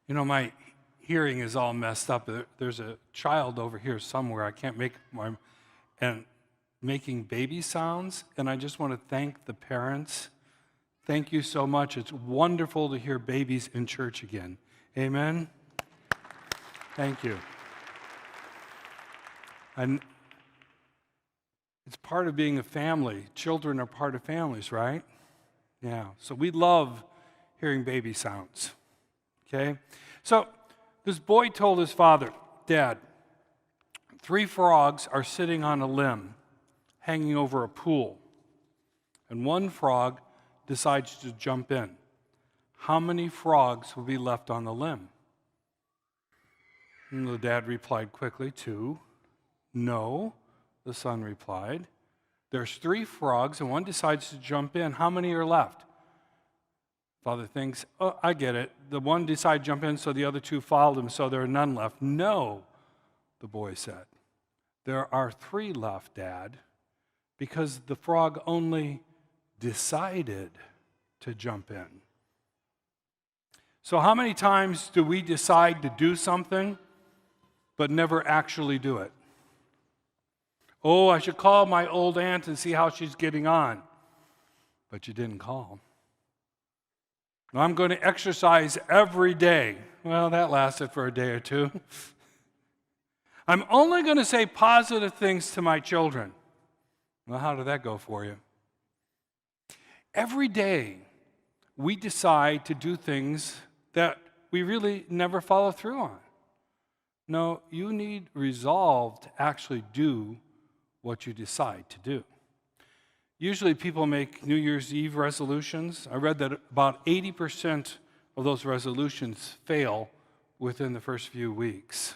My hearing is all messed up. There's a child over here somewhere. I can't make and making baby sounds, and I just want to thank the parents. Thank you so much. It's wonderful to hear babies in church again. Amen? Thank you. And it's part of being a family. Children are part of families, right? Yeah. So we love hearing baby sounds. Okay? So this boy told his father, Dad, 3 frogs are sitting on a limb hanging over a pool, and 1 frog decides to jump in. How many frogs will be left on the limb? And the dad replied quickly, 2. No, the son replied. There's 3 frogs, and 1 decides to jump in. How many are left? Father thinks, oh, I get it. The 1 decided to jump in, so the other 2 followed him, so there are none left. No, the boy said. There are 3 left, Dad, because the frog only decided to jump in. So how many times do we decide to do something but never actually do it? Oh, I should call my old aunt and see how she's getting on. But you didn't call. I'm going to exercise every day. Well, that lasted for a day or 2. I'm only going to say positive things to my children. Well, how did that go for you? Every day, we decide to do things that we really never follow through on. No, you need resolve to actually do what you decide to do. Usually people make New Year's Eve resolutions. I read that about 80% of those resolutions fail within the first few weeks.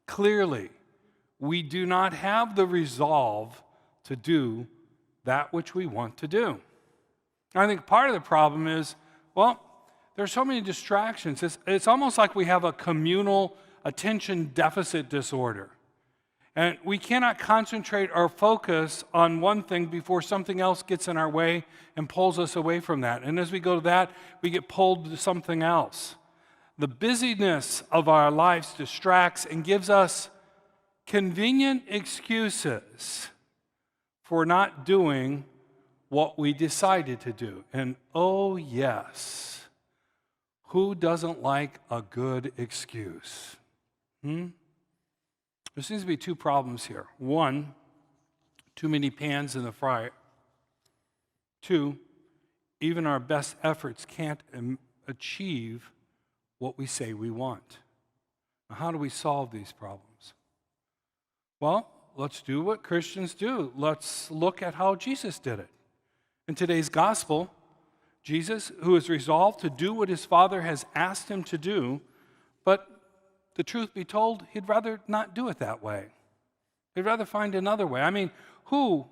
Clearly, we do not have the resolve to do that which we want to do. I think part of the problem is, there's so many distractions. It's almost like we have a communal attention deficit disorder. And we cannot concentrate our focus on one thing before something else gets in our way and pulls us away from that. And as we go to that, we get pulled to something else. The busyness of our lives distracts and gives us convenient excuses for not doing what we decided to do. And oh yes, who doesn't like a good excuse? There seems to be 2 problems here. 1, too many pans in the fryer. 2, even our best efforts can't achieve what we say we want. Now, how do we solve these problems? Well, let's do what Christians do. Let's look at how Jesus did it. In today's gospel, Jesus, who is resolved to do what his Father has asked him to do, but the truth be told, he'd rather not do it that way. He'd rather find another way. I mean, who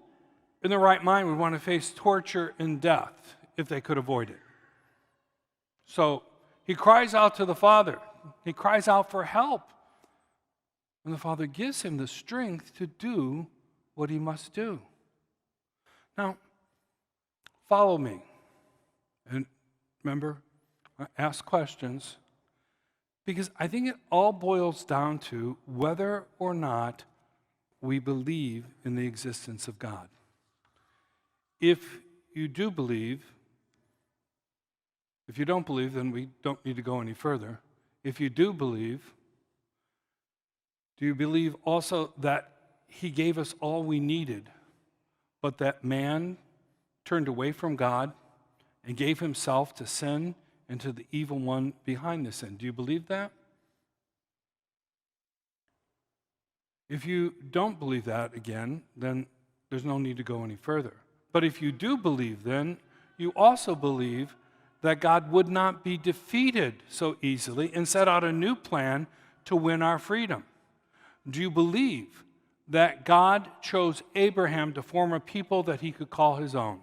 in their right mind would want to face torture and death if they could avoid it? So he cries out to the Father. He cries out for help. And the Father gives him the strength to do what he must do. Now, follow me. And remember, ask questions. Because I think it all boils down to whether or not we believe in the existence of God. If you do believe, if you don't believe, then we don't need to go any further. If you do believe, do you believe also that he gave us all we needed, but that man turned away from God and gave himself to sin and to the evil one behind the sin? Do you believe that? If you don't believe that, again, then there's no need to go any further. But if you do believe, then you also believe that God would not be defeated so easily and set out a new plan to win our freedom. Do you believe that God chose Abraham to form a people that he could call his own?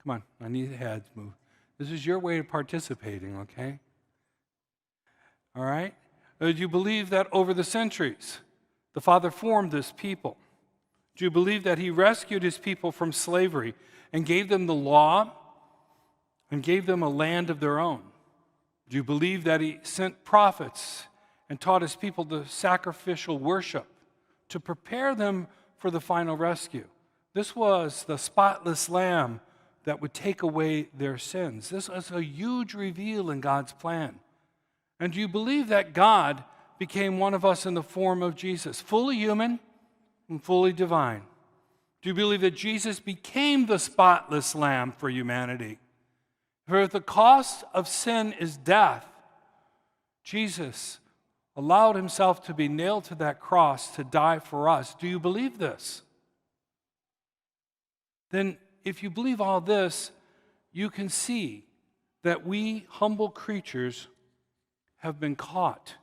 Come on, I need the heads moved. This is your way of participating, okay? All right? Do you believe that over the centuries, the Father formed this people? Do you believe that he rescued his people from slavery and gave them the law and gave them a land of their own? Do you believe that he sent prophets and taught his people the sacrificial worship to prepare them for the final rescue? This was the spotless lamb that would take away their sins. This was a huge reveal in God's plan. And do you believe that God became one of us in the form of Jesus, fully human and fully divine? Do you believe that Jesus became the spotless lamb for humanity? For if the cost of sin is death, Jesus allowed himself to be nailed to that cross to die for us. Do you believe this? Then if you believe all this, you can see that we humble creatures have been caught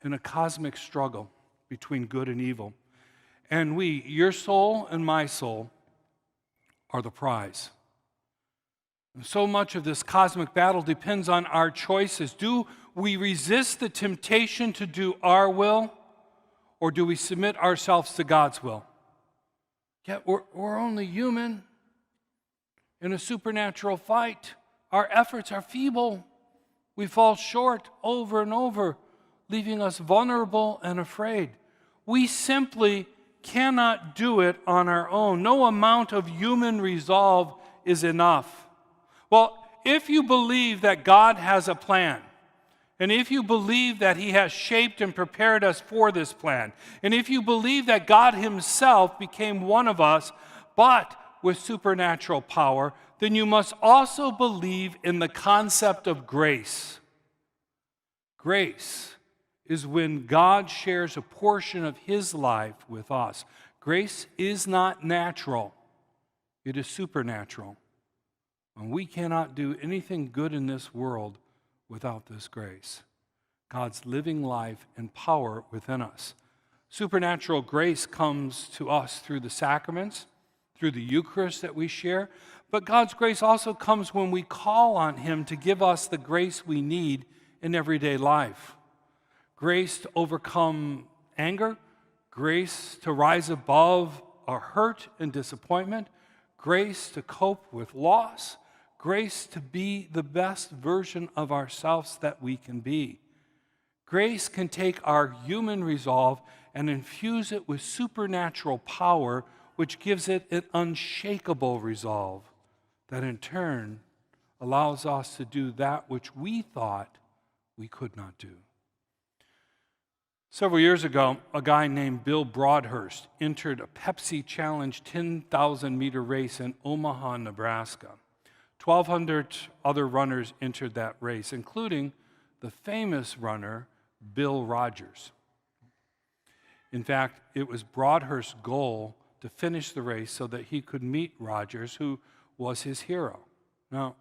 in a cosmic struggle between good and evil. And we, your soul and my soul, are the prize. And so much of this cosmic battle depends on our choices. Do we resist the temptation to do our will, or do we submit ourselves to God's will? Yet we're only human. In a supernatural fight, our efforts are feeble. We fall short over and over, leaving us vulnerable and afraid. We simply cannot do it on our own. No amount of human resolve is enough. Well, if you believe that God has a plan, and if you believe that he has shaped and prepared us for this plan, and if you believe that God himself became one of us, but with supernatural power, then you must also believe in the concept of grace. Grace is when God shares a portion of his life with us. Grace is not natural, it is supernatural. And we cannot do anything good in this world without this grace. God's living life and power within us. Supernatural grace comes to us through the sacraments, through the Eucharist that we share, but God's grace also comes when we call on him to give us the grace we need in everyday life. Grace to overcome anger, grace to rise above our hurt and disappointment, grace to cope with loss, grace to be the best version of ourselves that we can be. Grace can take our human resolve and infuse it with supernatural power, which gives it an unshakable resolve that in turn allows us to do that which we thought we could not do. Several years ago, a guy named Bill Broadhurst entered a Pepsi Challenge 10,000-meter race in Omaha, Nebraska. 1,200 other runners entered that race, including the famous runner Bill Rogers. In fact, it was Broadhurst's goal to finish the race so that he could meet Rogers, who was his hero. Now,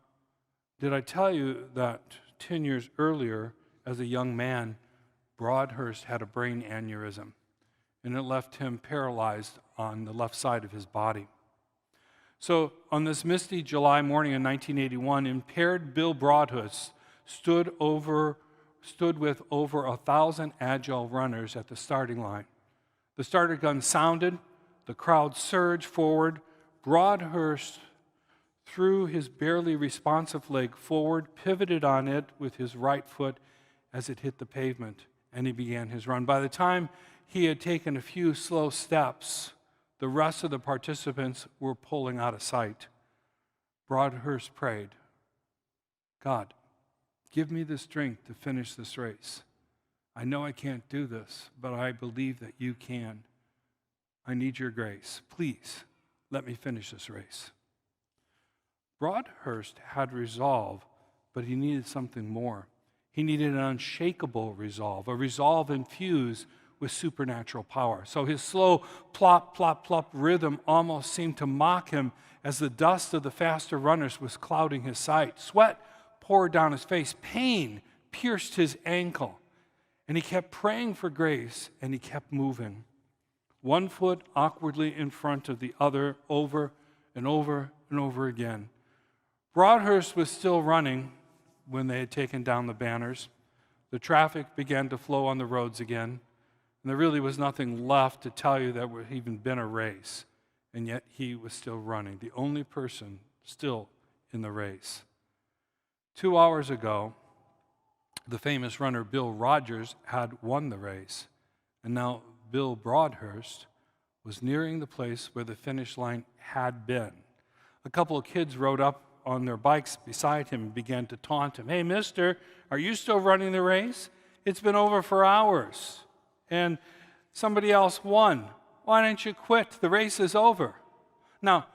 did I tell you that 10 years earlier, as a young man, Broadhurst had a brain aneurysm, and it left him paralyzed on the left side of his body. So on this misty July morning in 1981, impaired Bill Broadhurst stood with over 1,000 agile runners at the starting line. The starter gun sounded, the crowd surged forward. Broadhurst threw his barely responsive leg forward, pivoted on it with his right foot as it hit the pavement, and he began his run. By the time he had taken a few slow steps, the rest of the participants were pulling out of sight. Broadhurst prayed, God, give me the strength to finish this race. I know I can't do this, but I believe that you can. I need your grace. Please, let me finish this race. Broadhurst had resolve, but he needed something more. He needed an unshakable resolve, a resolve infused with supernatural power. So his slow plop, plop, plop rhythm almost seemed to mock him as the dust of the faster runners was clouding his sight. Sweat poured down his face. Pain pierced his ankle. And he kept praying for grace, and he kept moving. One foot awkwardly in front of the other, over and over and over again. Broadhurst was still running when they had taken down the banners. The traffic began to flow on the roads again, and there really was nothing left to tell you that would even been a race, and yet he was still running, the only person still in the race. 2 hours ago, the famous runner Bill Rogers had won the race, and now Bill Broadhurst was nearing the place where the finish line had been. A couple of kids rode up on their bikes beside him and began to taunt him. "Hey, mister, are you still running the race? It's been over for hours, and somebody else won. Why don't you quit? The race is over." Now,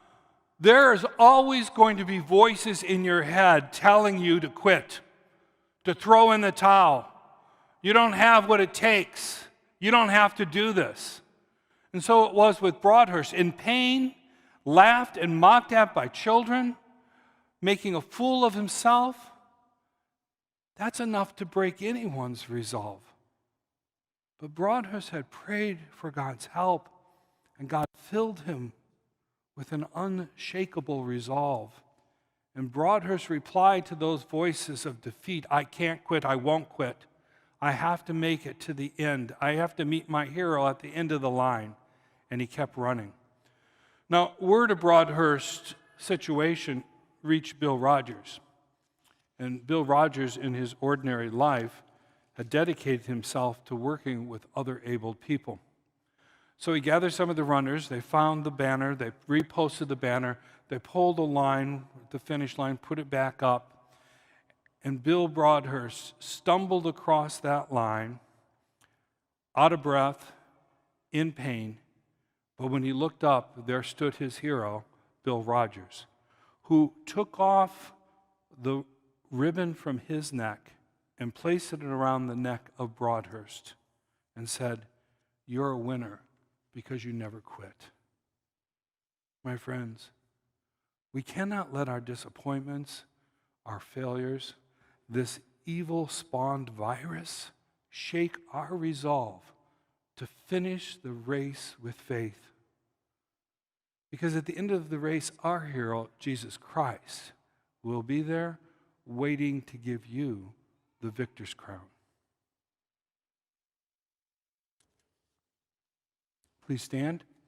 there is always going to be voices in your head telling you to quit, to throw in the towel. You don't have what it takes. You don't have to do this. And so it was with Broadhurst. In pain, laughed and mocked at by children, making a fool of himself, that's enough to break anyone's resolve. But Broadhurst had prayed for God's help, and God filled him with an unshakable resolve. And Broadhurst replied to those voices of defeat, "I can't quit, I won't quit. I have to make it to the end. I have to meet my hero at the end of the line." And he kept running. Now, word of Broadhurst's situation reached Bill Rogers. And Bill Rogers, in his ordinary life, had dedicated himself to working with other abled people. So he gathered some of the runners, they found the banner, they reposted the banner, they pulled a line, the finish line, put it back up, and Bill Broadhurst stumbled across that line, out of breath, in pain, but when he looked up, there stood his hero, Bill Rogers, who took off the ribbon from his neck and placed it around the neck of Broadhurst and said, "You're a winner because you never quit." My friends, we cannot let our disappointments, our failures, this evil-spawned virus shake our resolve to finish the race with faith. Because at the end of the race, our hero, Jesus Christ, will be there waiting to give you the victor's crown. Please stand.